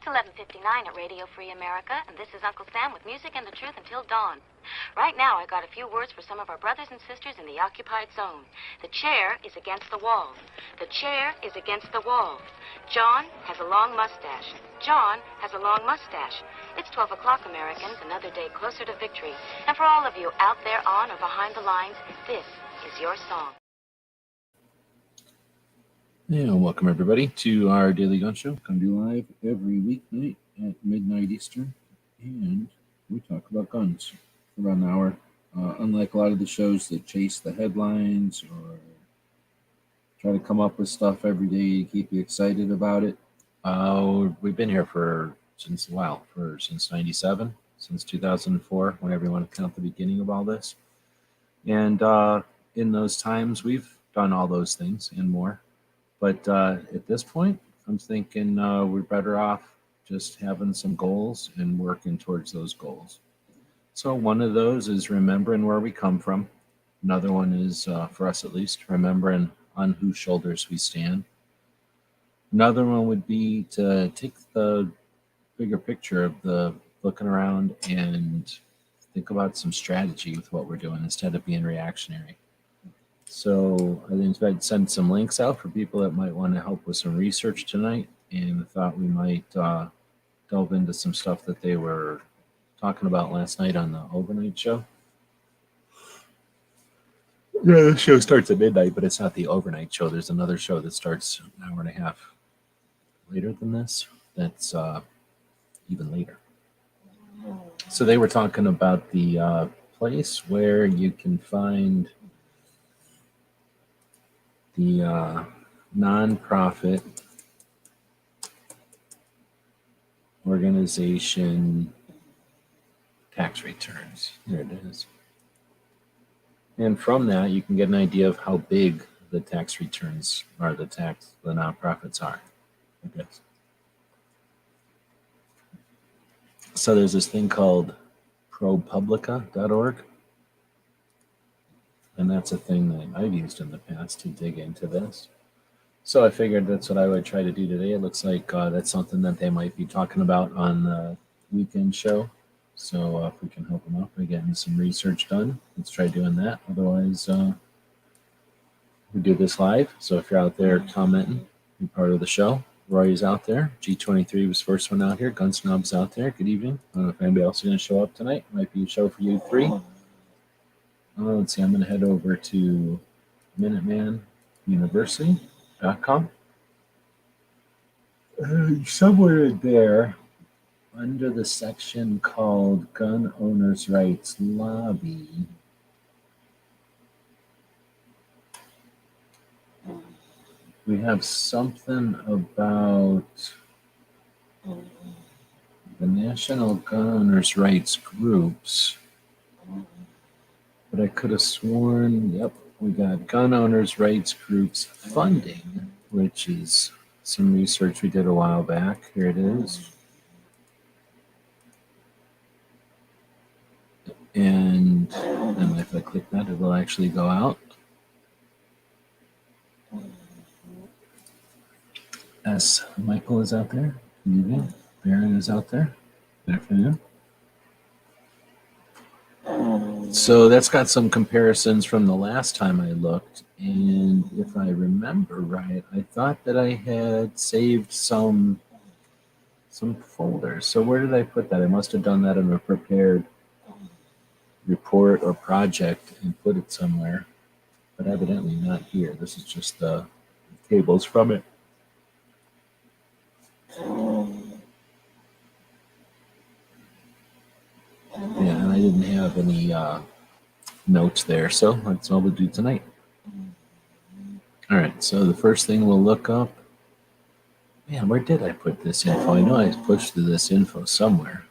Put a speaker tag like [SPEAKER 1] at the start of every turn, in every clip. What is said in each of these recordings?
[SPEAKER 1] It's 11:59 at Radio Free America, and this is Uncle Sam with music and the truth until dawn. Right now, I got a few words for some of our brothers and sisters in the occupied zone. The chair is against the wall. The chair is against the wall. John has a long mustache. John has a long mustache. It's 12 o'clock, Americans, another day closer to victory. And for all of you out there on or behind the lines, this is your song.
[SPEAKER 2] And welcome everybody to our daily gun show. Come to you live every weeknight at midnight Eastern, and we talk about guns for about an hour. Unlike a lot of the shows that chase the headlines or try to come up with stuff every day to keep you excited about it, we've been here since 97, since 2004, whenever you want to count the beginning of all this. And in those times, we've done all those things and more. But at this point, I'm thinking we're better off just having some goals and working towards those goals. So one of those is remembering where we come from. Another one is, for us at least, remembering on whose shoulders we stand. Another one would be to take the bigger picture of the looking around and think about some strategy with what we're doing instead of being reactionary. So I think I'd send some links out for people that might want to help with some research tonight, and I thought we might delve into some stuff that they were talking about last night on the overnight show. Yeah, the show starts at midnight, but it's not the overnight show. There's another show that starts an hour and a half later than this. That's even later. So they were talking about the place where you can find the nonprofit organization tax returns. There it is. And from that, you can get an idea of how big the tax returns are, the nonprofits are, I guess. So there's this thing called ProPublica.org. And that's a thing that I've used in the past to dig into this. So I figured that's what I would try to do today. It looks like that's something that they might be talking about on the weekend show. So if we can help them out by getting some research done, let's try doing that. Otherwise, we do this live. So if you're out there commenting, be part of the show. Roy is out there. G23 was first one out here. Gun Snob's out there. Good evening. I don't know if anybody else is going to show up tonight. Might be a show for you three. Let's see, I'm going to head over to MinutemanUniversity.com. Somewhere there, under the section called Gun Owners' Rights Lobby, we have something about the National Gun Owners' Rights Groups. But I could have sworn, yep, we got Gun Owners' Rights Groups funding, which is some research we did a while back. Here it is. And if I click that, it will actually go out. S. Michael is out there. Good evening. Baron is out there. Good afternoon. So that's got some comparisons from the last time I looked, and if I remember right, I thought that I had saved some folders. So where did I put that? I must have done that in a prepared report or project and put it somewhere, but evidently not here. This is just the tables from it. Yeah, and I didn't have any notes there, so that's all we'll do tonight. All right, so the first thing we'll look up. Man, where did I put this info? I know I pushed through this info somewhere.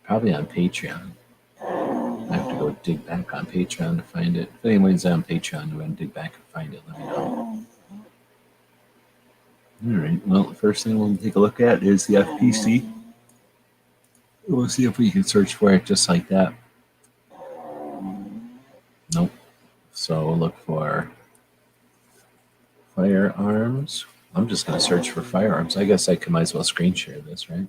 [SPEAKER 2] Probably on Patreon. I have to go dig back on Patreon to find it. If anyone's on Patreon who want to dig back and find it, let me know. All right, well, the first thing we'll take a look at is the FPC. We'll see if we can search for it just like that. Nope. So we'll look for Firearms I'm just going to search for firearms. I guess I might as well screen share this, right?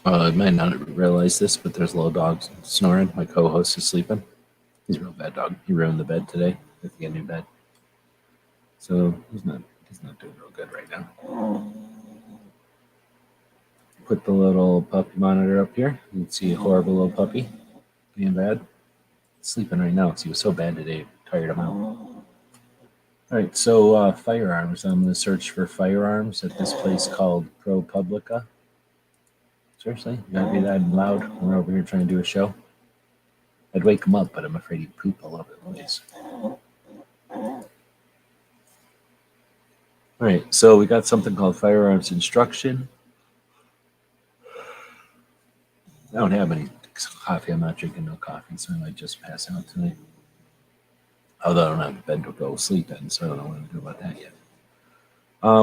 [SPEAKER 2] I might not realize this, but there's little dogs snoring. My co-host is sleeping. He's a real bad dog. He ruined the bed today. I have to get a new bed. So he's not doing real good right now. Put the little puppy monitor up here. You can see a horrible little puppy being bad. Sleeping right now because he was so bad today. Tired him out. All right, so firearms. I'm going to search for firearms at this place called ProPublica. Seriously? You gotta be that loud when we're over here trying to do a show? I'd wake him up, but I'm afraid he'd poop all over the place. All right, so we got something called firearms instruction. I don't have any coffee. I'm not drinking no coffee, so I might just pass out tonight. Although I don't have a bed to go sleep in, so I don't know what I'm going to do about that yet.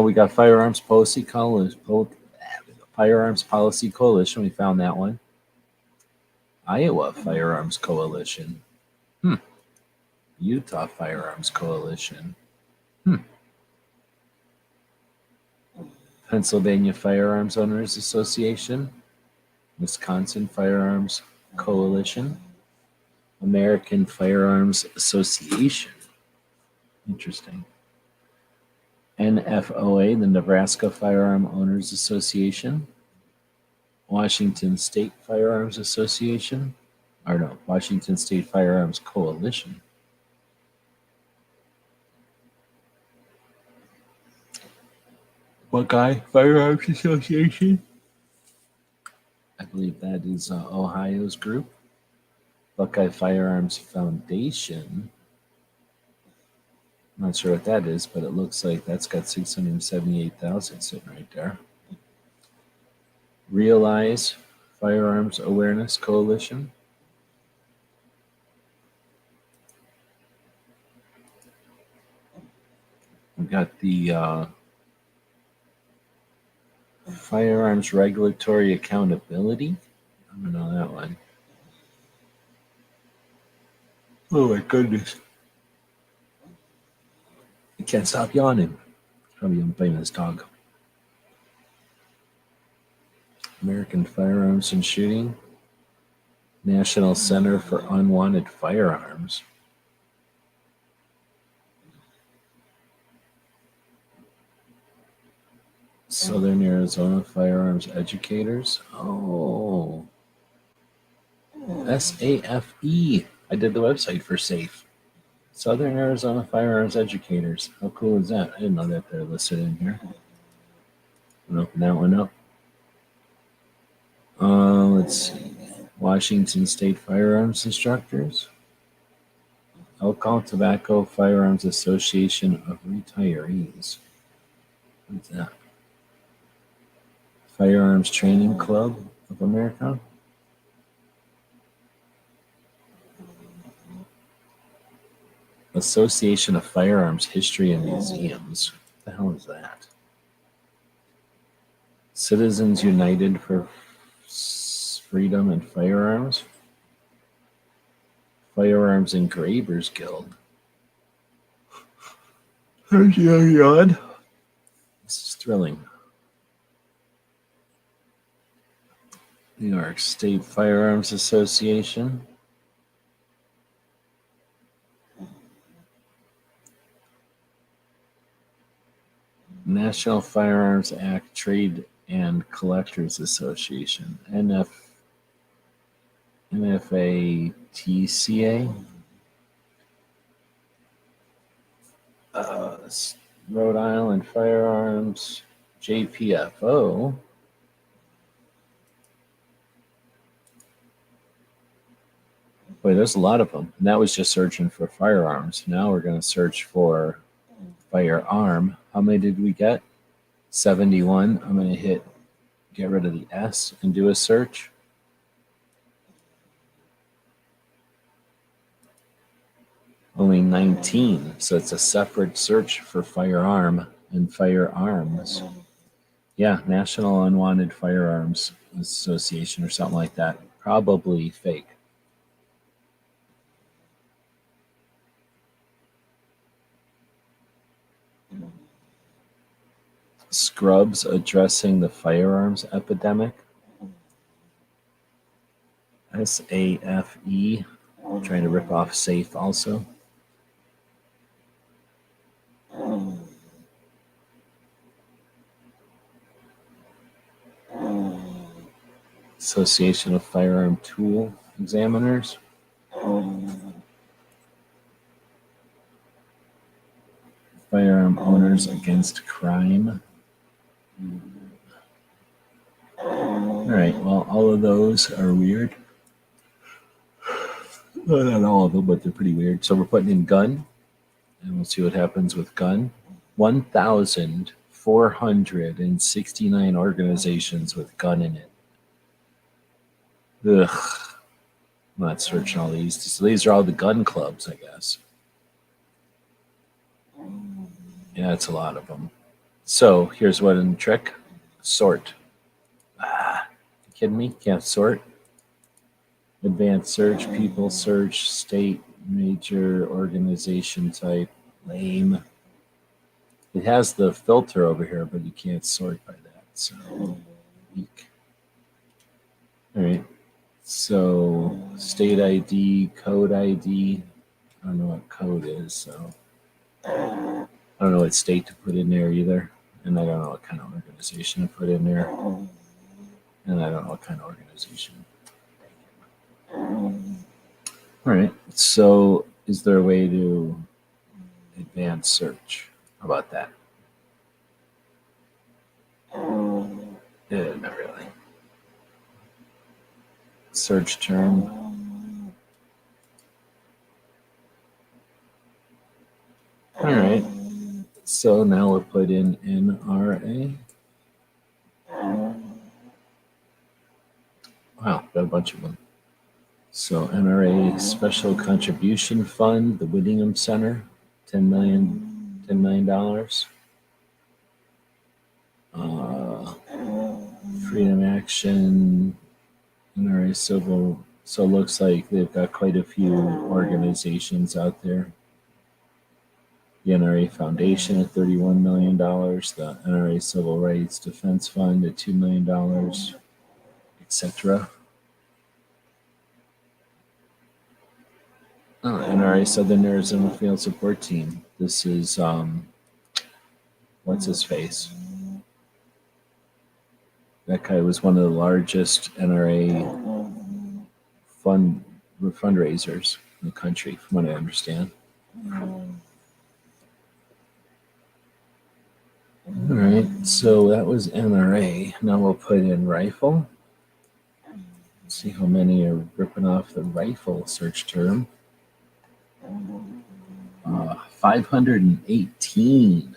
[SPEAKER 2] We got Firearms Policy Coalition. We found that one. Iowa Firearms Coalition. Utah Firearms Coalition. Pennsylvania Firearms Owners Association. Wisconsin Firearms Coalition. American Firearms Association. Interesting. NFOA, the Nebraska Firearm Owners Association. Washington State Firearms Association. Or no, Washington State Firearms Coalition. Buckeye Firearms Association. I believe that is Ohio's group. Buckeye Firearms Foundation. I'm not sure what that is, but it looks like that's got 678,000 sitting right there. Realize Firearms Awareness Coalition. We've got the Firearms Regulatory Accountability. I don't know that one. Oh my goodness. I can't stop yawning. Probably I'm blaming this dog. American Firearms and Shooting. National Center for Unwanted Firearms. Southern Arizona Firearms Educators. Oh. SAFE. I did the website for SAFE. Southern Arizona Firearms Educators. How cool is that? I didn't know that they're listed in here. I'll open that one up. Let's see. Washington State Firearms Instructors. Alcohol, Tobacco, Firearms Association of Retirees. What's that? Firearms Training Club of America. Association of Firearms History and Museums. What the hell is that? Citizens United for Freedom and Firearms. Firearms Engravers Guild. This is thrilling. New York State Firearms Association. National Firearms Act Trade and Collectors Association. NFATCA. Rhode Island Firearms. JPFO. Boy, there's a lot of them. And that was just searching for firearms. Now we're going to search for firearm. How many did we get? 71. I'm going to get rid of the S and do a search. Only 19. So it's a separate search for firearm and firearms. Yeah, National Unwanted Firearms Association or something like that. Probably fake. Scrubs addressing the firearms epidemic. SAFE, trying to rip off SAFE also. Association of Firearm Tool Examiners. Firearm Owners Against Crime. All right, well, all of those are weird. Well, not all of them, but they're pretty weird. So we're putting in gun, and we'll see what happens with gun. 1,469 organizations with gun in it. Ugh. I'm not searching all these. So these are all the gun clubs, I guess. Yeah, it's a lot of them. So here's one trick. Sort. You kidding me? Can't sort. Advanced search, people search, state, major, organization type, lame. It has the filter over here, but you can't sort by that. So weak. All right. So state ID, code ID. I don't know what code is, so I don't know what state to put in there either. And I don't know what kind of organization to put in there. And I don't know what kind of organization. All right. So is there a way to advance search? How about that? Not really. Search term. All right. So now we'll put in NRA. Wow, got a bunch of them. So NRA Special Contribution Fund, the Whittingham Center, $10 million. Freedom Action, NRA Civil. So it looks like they've got quite a few organizations out there. The NRA Foundation at $31 million, the NRA Civil Rights Defense Fund at $2 million, etc. NRA Southern Arizona Field Support Team. This is, what's his face? That guy was one of the largest NRA fundraisers in the country, from what I understand. All right, so that was NRA. Now we'll put in rifle. Let's see how many are ripping off the rifle search term. 518.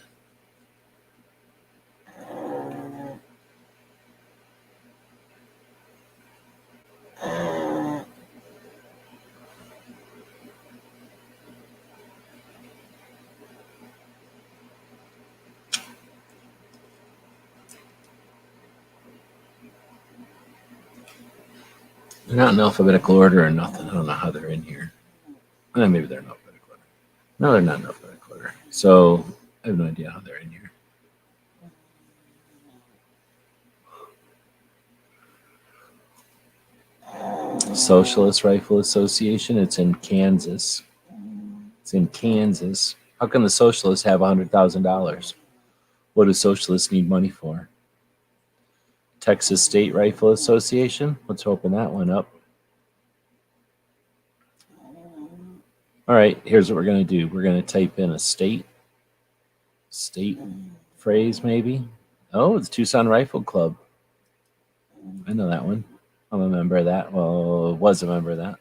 [SPEAKER 2] They're not in alphabetical order or nothing. I don't know how they're in here. Maybe they're in alphabetical order. No, they're not in alphabetical order. So I have no idea how they're in here. Socialist Rifle Association. It's in Kansas. How can the socialists have $100,000? What do socialists need money for? Texas State Rifle Association. Let's open that one up. All right, here's what we're going to do. We're going to type in a state phrase maybe. Oh, it's Tucson Rifle Club. I know that one. I'm a member of that. Well, was a member of that.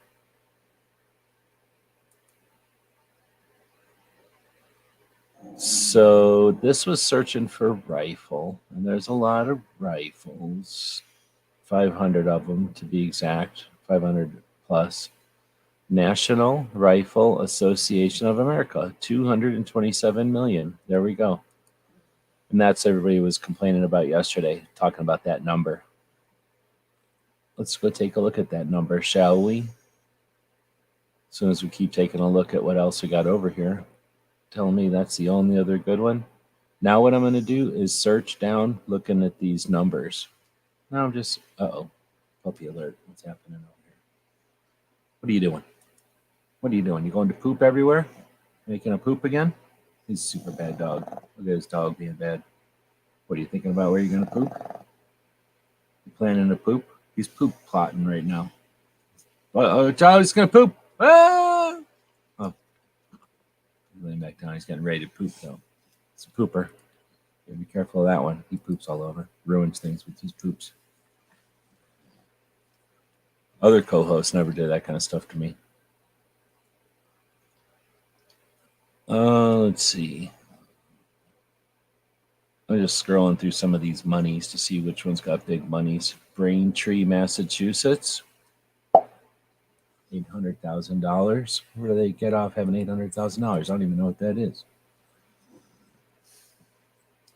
[SPEAKER 2] So this was searching for rifle, and there's a lot of rifles, 500 of them to be exact, 500 plus. National Rifle Association of America, 227 million. There we go. And that's everybody was complaining about yesterday, talking about that number. Let's go take a look at that number, shall we? As soon as we keep taking a look at what else we got over here. Tell me that's the only other good one. Now what I'm going to do is search down looking at these numbers. Now I'm just, puppy alert. What's happening over here? What are you doing? What are you doing? You going to poop everywhere? Making a poop again? He's a super bad dog. Look at his dog being bad. What are you thinking about where you're going to poop? You planning to poop? He's poop plotting right now. Oh, Charlie's going to poop. Ah! Oh, he's laying back down. He's getting ready to poop, though. It's a pooper. Be careful of that one. He poops all over. Ruins things with his poops. Other co-hosts never did that kind of stuff to me. Let's see. I'm just scrolling through some of these monies to see which one's got big monies. Braintree, Massachusetts. $800,000. Where do they get off having $800,000? I don't even know what that is.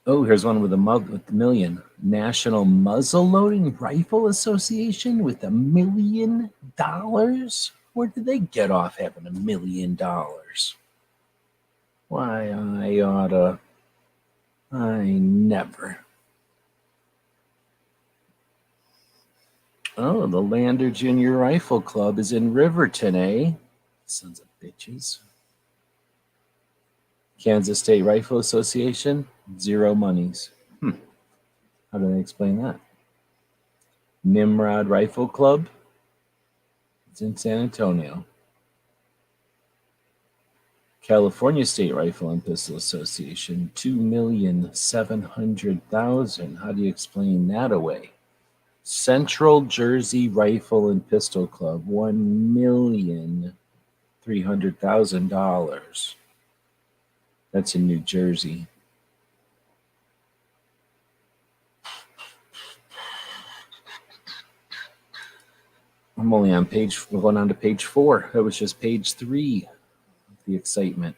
[SPEAKER 2] Oh, here's one with a million. National Muzzle Loading Rifle Association with $1 million. Where did they get off having $1 million? Why, I never. Oh, the Lander Junior Rifle Club is in Riverton, eh? Sons of bitches. Kansas State Rifle Association, 0 monies. How do they explain that? Nimrod Rifle Club, it's in San Antonio. California State Rifle and Pistol Association, $2,700,000. How do you explain that away? Central Jersey Rifle and Pistol Club, $1,300,000. That's in New Jersey. I'm only on we're going on to page 4. That was just page 3 of the excitement.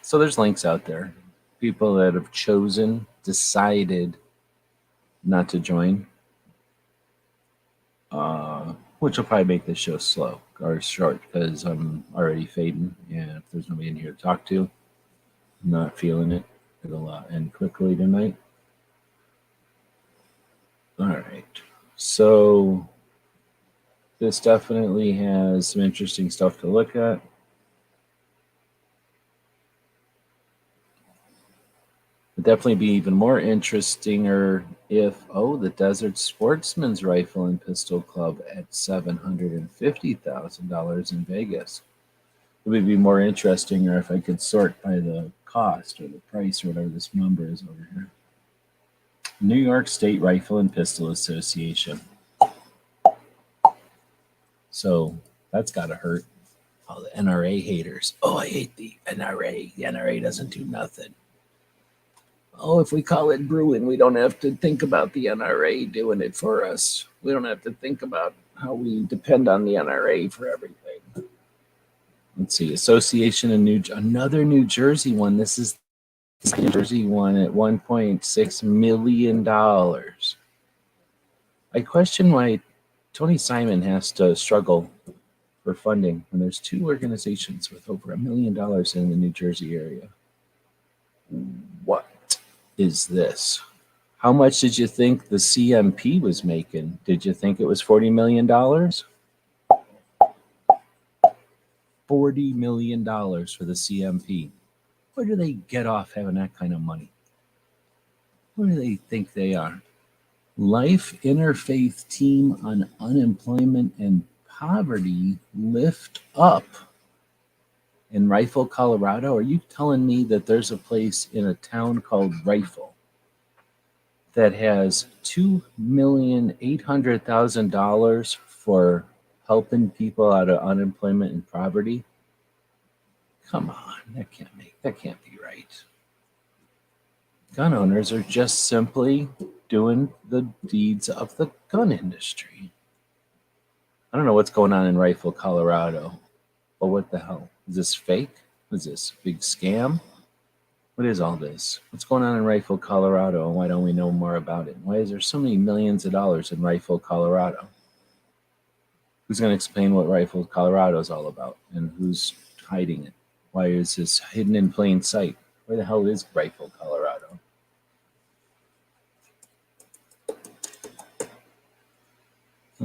[SPEAKER 2] So there's links out there. People that have decided not to join, which will probably make this show slow or short because I'm already fading. And if there's nobody in here to talk to, I'm not feeling it. It'll end quickly tonight. All right. So this definitely has some interesting stuff to look at. It'd definitely be even more interestinger if, the Desert Sportsman's Rifle and Pistol Club at $750,000 in Vegas. It would be more interesting if I could sort by the cost or the price or whatever this number is over here. New York State Rifle and Pistol Association. So that's got to hurt. All the NRA haters. Oh, I hate the NRA. The NRA doesn't do nothing. Oh, if we call it brewing, we don't have to think about the NRA doing it for us. We don't have to think about how we depend on the NRA for everything. Let's see. Association in another New Jersey one. This is the New Jersey one at $1.6 million. I question why Tony Simon has to struggle for funding when there's 2 organizations with over $1 million in the New Jersey area. What is this? How much did you think the CMP was making? Did you think it was $40 million? $40 million for the CMP. Where do they get off having that kind of money? Who do they think they are? Life Interfaith Team on Unemployment and Poverty Lift Up in Rifle, Colorado. Are you telling me that there's a place in a town called Rifle that has $2,800,000 for helping people out of unemployment and poverty? Come on, that can't be right. Gun owners are just simply doing the deeds of the gun industry. I don't know what's going on in Rifle, Colorado, but what the hell? Is this fake? Is this a big scam? What is all this? What's going on in Rifle, Colorado, and why don't we know more about it? Why is there so many millions of dollars in Rifle, Colorado? Who's going to explain what Rifle, Colorado is all about, and who's hiding it? Why is this hidden in plain sight? Where the hell is Rifle, Colorado?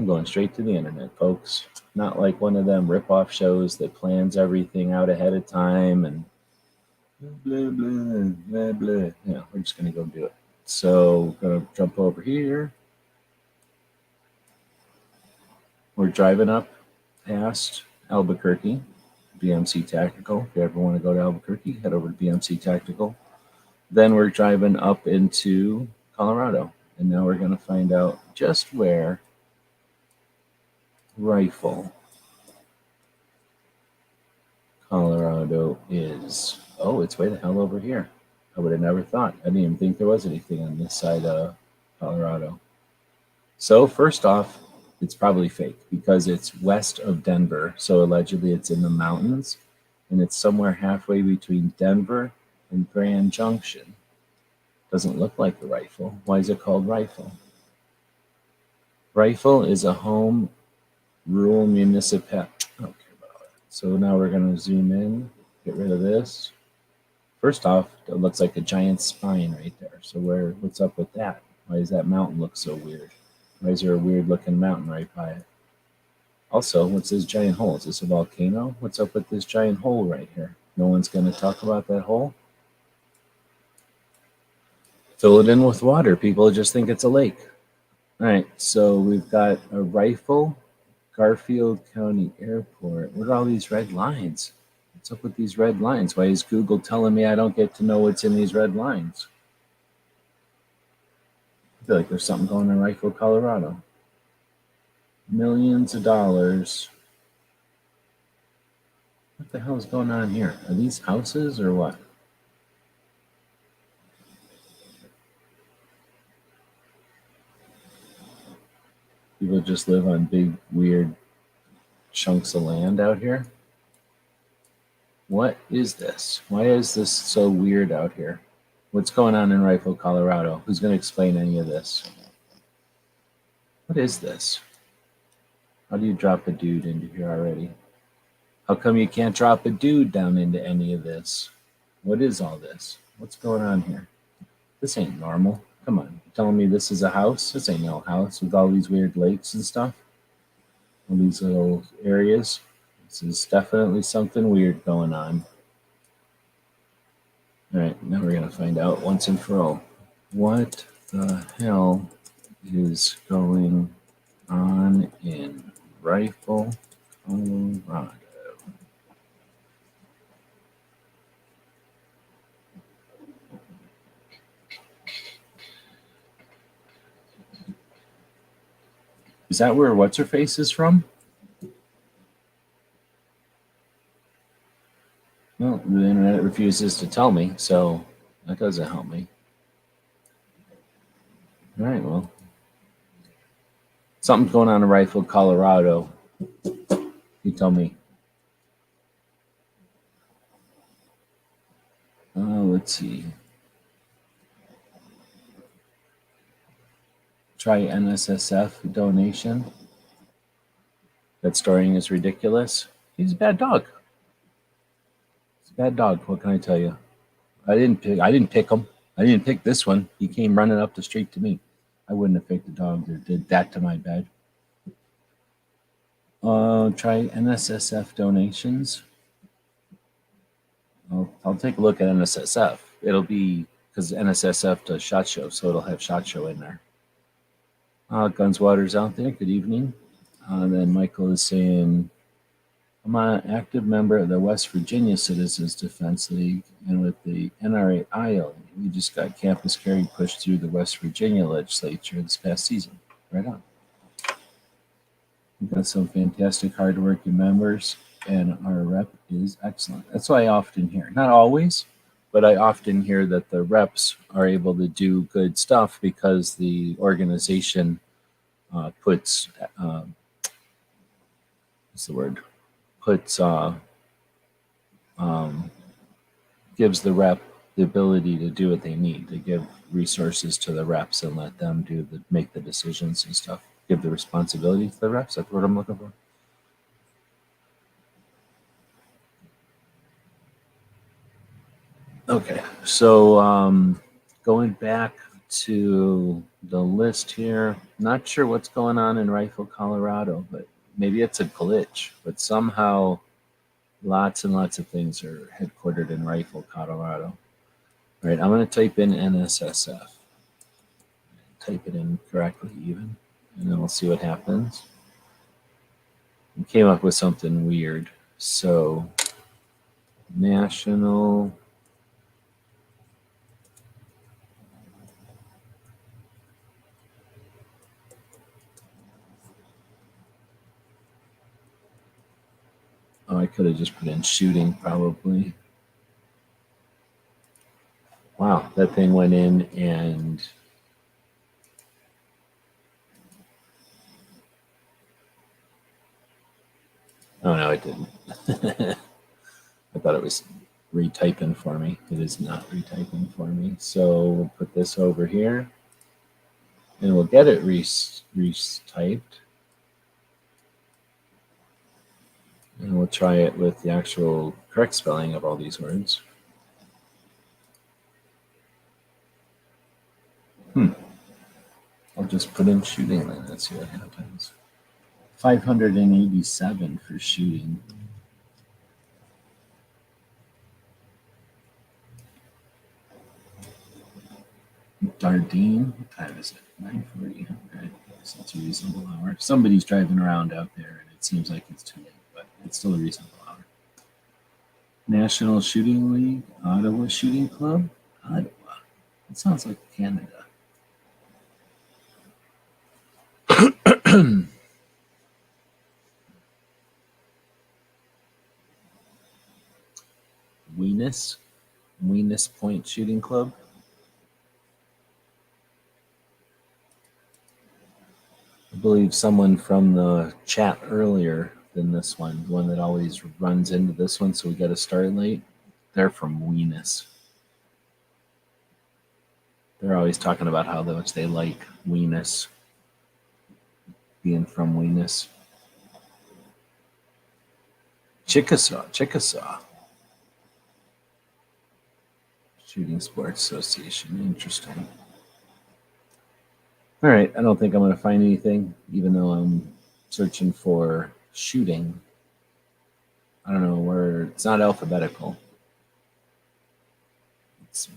[SPEAKER 2] I'm going straight to the internet, folks. Not like one of them rip-off shows that plans everything out ahead of time and blah, blah, blah, blah. Yeah, we're just going to go do it. So we're going to jump over here. We're driving up past Albuquerque, BMC Tactical. If you ever want to go to Albuquerque, head over to BMC Tactical. Then we're driving up into Colorado. And now we're going to find out just where Rifle, Colorado is. Oh, it's way the hell over here. I would have never thought. I didn't even think there was anything on this side of Colorado. So first off, it's probably fake because it's west of Denver. So allegedly it's in the mountains and it's somewhere halfway between Denver and Grand Junction. Doesn't look like a Rifle. Why is it called Rifle? Rifle is a home rural municipality. I don't care about it. So now we're going to zoom in, get rid of this. First off, it looks like a giant spine right there. So what's up with that? Why does that mountain look so weird? Why is there a weird looking mountain right by it? Also, what's this giant hole? Is this a volcano? What's up with this giant hole right here? No one's going to talk about that hole? Fill it in with water. People just think it's a lake. All right, so we've got a Rifle, Garfield County Airport. What are all these red lines? What's up with these red lines? Why is Google telling me I don't get to know what's in these red lines? I feel like there's something going on in Rifle, Colorado. Millions of dollars. What the hell is going on here? Are these houses or what? People just live on big, weird chunks of land out here. What is this? Why is this so weird out here? What's going on in Rifle, Colorado? Who's going to explain any of this? What is this? How do you drop a dude into here already? How come you can't drop a dude down into any of this? What is all this? What's going on here? This ain't normal. Come on. You're telling me this is a house? This ain't no house with all these weird lakes and stuff. All these little areas. This is definitely something weird going on. All right, now we're going to find out once and for all. What the hell is going on in Rifle, Colorado? Is that where What's-Her-Face is from? Well, the internet refuses to tell me, so that doesn't help me. All right, well. Something's going on in Rifle, Colorado. You tell me. Let's see. Try NSSF donation. That story is ridiculous. He's a bad dog. He's a bad dog. What can I tell you? I didn't pick him. I didn't pick this one. He came running up the street to me. I wouldn't have picked a dog that did that to my bed. Try NSSF donations. I'll take a look at NSSF. It'll be because NSSF does SHOT Show, so it'll have SHOT Show in there. Gunswater's out there. Good evening. Then Michael is saying, I'm an active member of the West Virginia Citizens Defense League, and with the NRA Iowa, we just got campus carry pushed through the West Virginia legislature this past season. Right on. We've got some fantastic, hardworking members, and our rep is excellent. That's what I often hear. Not always, but I often hear that the reps are able to do good stuff because the organization puts what's the word? Gives the rep the ability to do what they need, to give resources to the reps and let them make the decisions and stuff. Give the responsibility to the reps. That's what I'm looking for. Okay, so going back to the list here. Not sure what's going on in Rifle, Colorado, but maybe it's a glitch. But somehow lots and lots of things are headquartered in Rifle, Colorado. All right, I'm going to type in NSSF. Type it in correctly even, and then we'll see what happens. We came up with something weird. So, National Oh, I could have just put in shooting probably. Wow, that thing went in and oh no, it didn't. I thought it was retyping for me. It is not retyping for me. So we'll put this over here and we'll get it retyped. And we'll try it with the actual correct spelling of all these words. I'll just put in shooting then. Let's see what happens. 587 for shooting. Dardine, what time is it? 9:40. Okay, so that's a reasonable hour. Somebody's driving around out there, and it seems like it's too late, but it's still a reasonable hour. National Shooting League, Ottawa Shooting Club, Ottawa. It sounds like Canada. Weenus Point Shooting Club. I believe someone from the chat earlier than this one, the one that always runs into this one, so we got to start late. They're from Weenus. They're always talking about how much they like Weenus, being from Weenus. Chickasaw. Shooting Sports Association. Interesting. All right, I don't think I'm going to find anything, even though I'm searching for shooting. I don't know where. It's not alphabetical. It's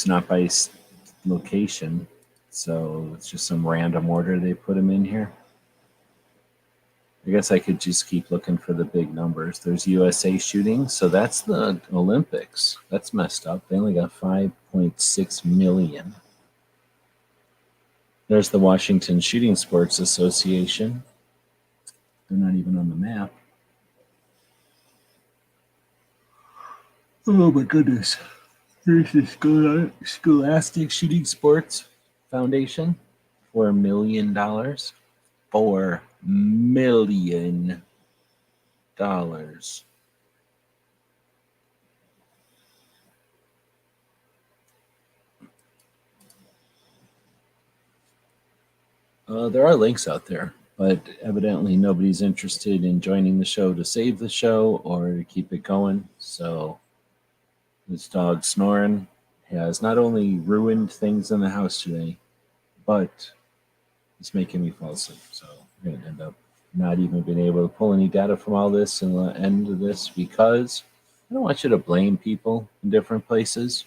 [SPEAKER 2] not by location, so it's just some random order they put them in here. I guess I could just keep looking for the big numbers. There's USA shooting, so that's the Olympics. That's messed up. They only got 5.6 million. There's the Washington Shooting Sports Association. They're not even on the map. Oh my goodness. Here's the Scholastic Shooting Sports Foundation. $4 million. $4 million. There are links out there, but evidently nobody's interested in joining the show to save the show or to keep it going. So this dog snoring has not only ruined things in the house today, but it's making me fall asleep. So we're going to end up not even being able to pull any data from all this and the end of this because I don't want you to blame people in different places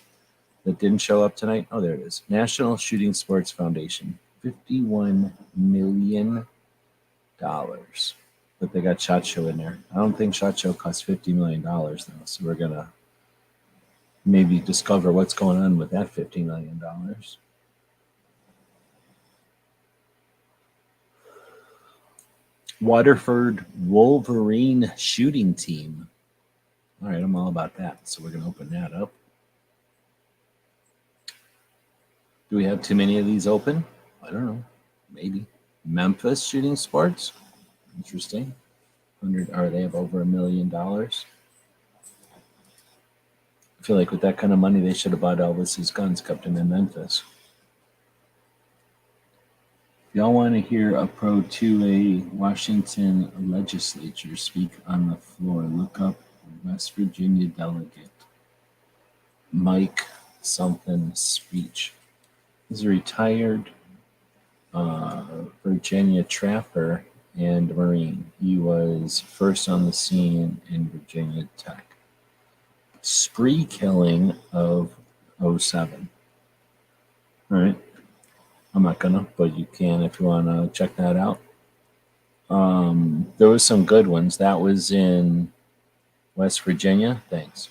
[SPEAKER 2] that didn't show up tonight. Oh, there it is. National Shooting Sports Foundation. $51 million. But they got SHOT Show in there. I don't think SHOT Show costs $50 million though. So we're going to maybe discover what's going on with that $50 million. Waterford Wolverine Shooting Team. All right, I'm all about that. So we're going to open that up. Do we have too many of these open? I don't know. Maybe. Memphis Shooting Sports. Interesting. They have over $1 million. I feel like with that kind of money, they should have bought Elvis's guns, kept him in Memphis. If y'all want to hear a pro 2A Washington legislature speak on the floor, look up West Virginia delegate Mike something speech. He's a retired Virginia trapper and Marine. He was first on the scene in Virginia Tech. Spree killing of '07. All right. I'm not gonna, but you can if you want to check that out. There was some good ones. That was in West Virginia. Thanks.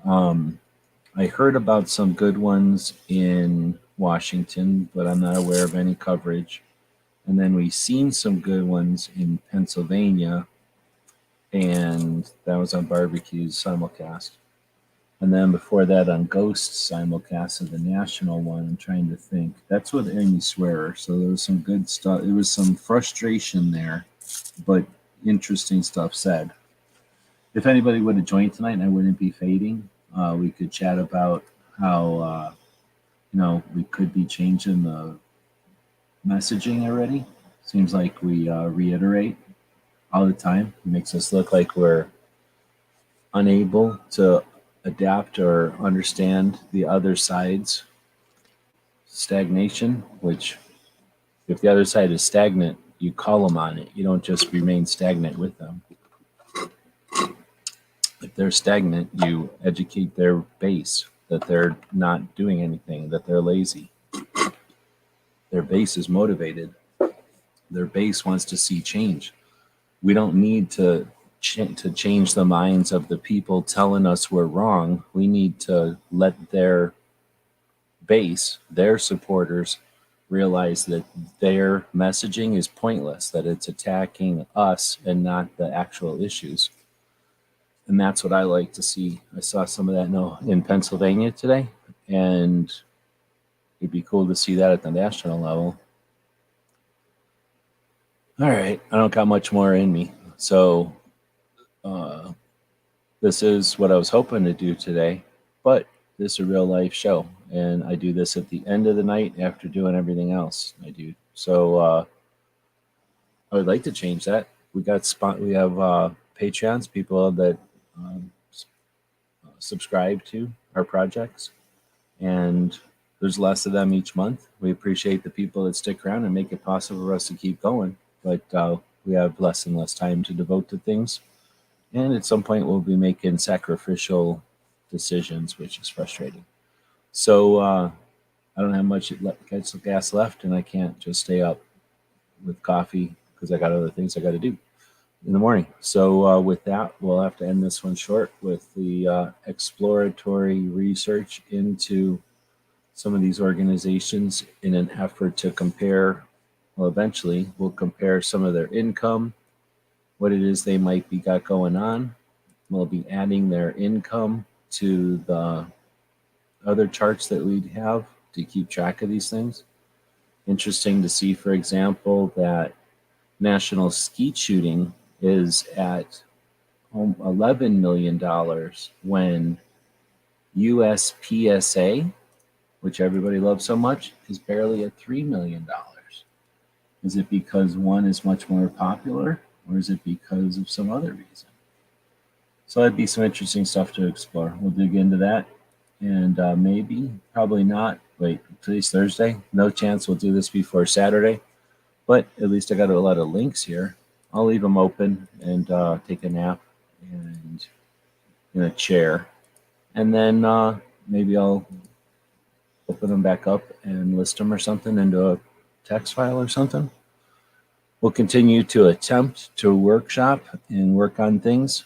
[SPEAKER 2] I heard about some good ones in Washington, but I'm not aware of any coverage. And then we've seen some good ones in Pennsylvania, and that was on Barbecue's simulcast. And then before that on Ghosts simulcast of the national one, I'm trying to think. That's with Amy Swearer, so there was some good stuff. There was some frustration there, but interesting stuff said. If anybody would have joined tonight and I wouldn't be fading, we could chat about how we could be changing the messaging already. Seems like we reiterate all the time. It makes us look like we're unable to adapt or understand the other side's stagnation, which if the other side is stagnant, you call them on it. You don't just remain stagnant with them. If they're stagnant, you educate their base that they're not doing anything, that they're lazy. Their base is motivated. Their base wants to see change. We don't need to change the minds of the people telling us we're wrong. We need to let their base, their supporters, realize that their messaging is pointless, that it's attacking us and not the actual issues. And that's what I like to see. I saw some of that in Pennsylvania today, and it'd be cool to see that at the national level. All right, I don't got much more in me. So this is what I was hoping to do today, but this is a real life show, and I do this at the end of the night after doing everything else I do. So I would like to change that. We have Patreons, people that subscribe to our projects, and there's less of them each month. We appreciate the people that stick around and make it possible for us to keep going, but we have less and less time to devote to things. And at some point, we'll be making sacrificial decisions, which is frustrating. So I don't have much gas left, and I can't just stay up with coffee because I got other things I got to do in the morning. So with that, we'll have to end this one short with the exploratory research into some of these organizations in an effort to compare. Well, eventually, we'll compare some of their income, what it is they might be got going on. We'll be adding their income to the other charts that we have to keep track of these things. Interesting to see, for example, that national skeet shooting is at $11 million when USPSA, which everybody loves so much, is barely at $3 million. Is it because one is much more popular, or is it because of some other reason? So that'd be some interesting stuff to explore. We'll dig into that, and probably not. Wait, today's Thursday. No chance we'll do this before Saturday, but at least I got a lot of links here. I'll leave them open and take a nap and in a chair, and then maybe I'll open them back up and list them or something into a text file or something. We'll continue to attempt to workshop and work on things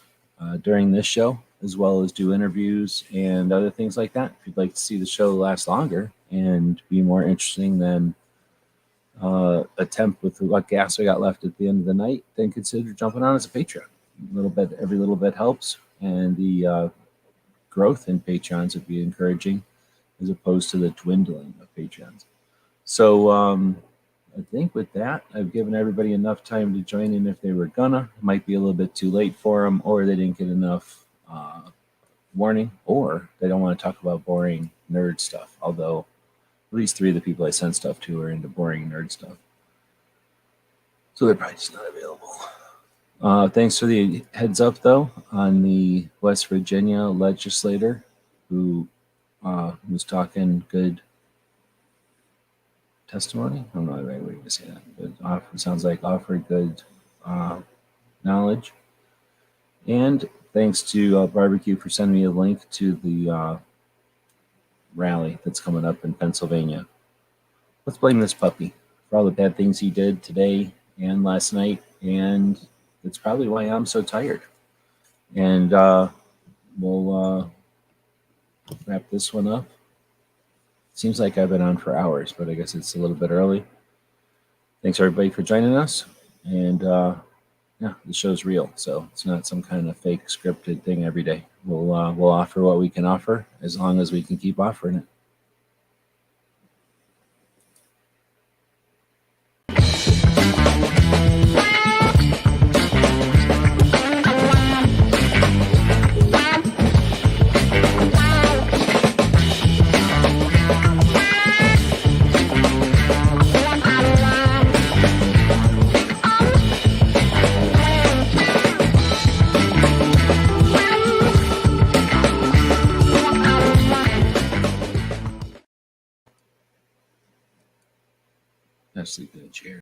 [SPEAKER 2] during this show, as well as do interviews and other things like that. If you'd like to see the show last longer and be more interesting than attempt with what gas we got left at the end of the night, then consider jumping on as a Patreon. Every little bit helps, and the growth in Patreons would be encouraging as opposed to the dwindling of Patreons. So I think with that, I've given everybody enough time to join in if they were gonna. It might be a little bit too late for them, or they didn't get enough warning, or they don't want to talk about boring nerd stuff, although at least 3 of the people I sent stuff to are into boring nerd stuff. So they're probably just not available. Thanks for the heads up, though, on the West Virginia legislator who was talking good testimony. I don't know the right way to say that, but it sounds like offered good knowledge. And thanks to Barbecue for sending me a link to the rally that's coming up in Pennsylvania. Let's blame this puppy for all the bad things he did today and last night, and it's probably why I'm so tired. And we'll wrap this one up. Seems like I've been on for hours, but I guess it's a little bit early. Thanks everybody for joining us, and yeah, the show's real, so it's not some kind of fake scripted thing every day. We'll offer what we can offer as long as we can keep offering it. Sleep in a chair.